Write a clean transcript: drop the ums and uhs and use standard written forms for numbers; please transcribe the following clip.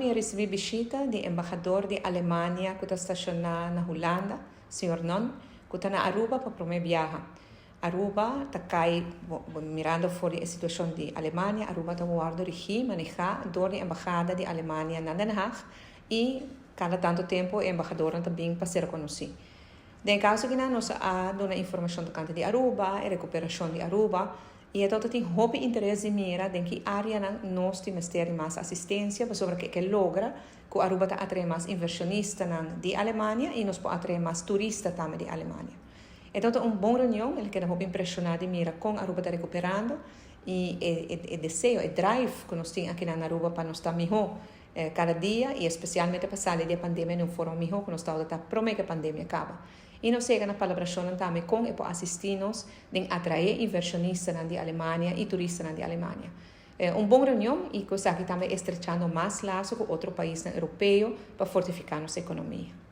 me recebi visita do embaixador de Alemanha que está estacionado na Holanda, Sr. Non, que está na Aruba para me viajar. Aruba está cai mirando fora a situação de Alemanha. Aruba está guardando regime manejar door de embaixada de Alemanha na Den Haag e cada tanto tempo a embaixadora também para ser conhecida. Em caso que nós damos informação do canto de Aruba, a recuperação de Aruba, e então tem muito interesse mira em que área nós temos ter mais assistência sobre que logra que Aruba está atrair mais inversionistas de Alemanha e nós pode atrair mais turistas também de Alemanha. Então é uma boa reunião, ele queda muito impressionado mira com Aruba está recuperando e o desejo, o drive que nós temos aqui na Aruba para nós estar melhor cada dia e especialmente para sair da pandemia não foram melhor que nós estamos a prometer que a pandemia acaba. E nós chegamos na colaboração também com e para assistir-nos em atrair inversionistas de Alemanha e turistas de Alemanha. Uma boa reunião e que também estrechando mais laços com outro país europeu para fortificar nossa economia.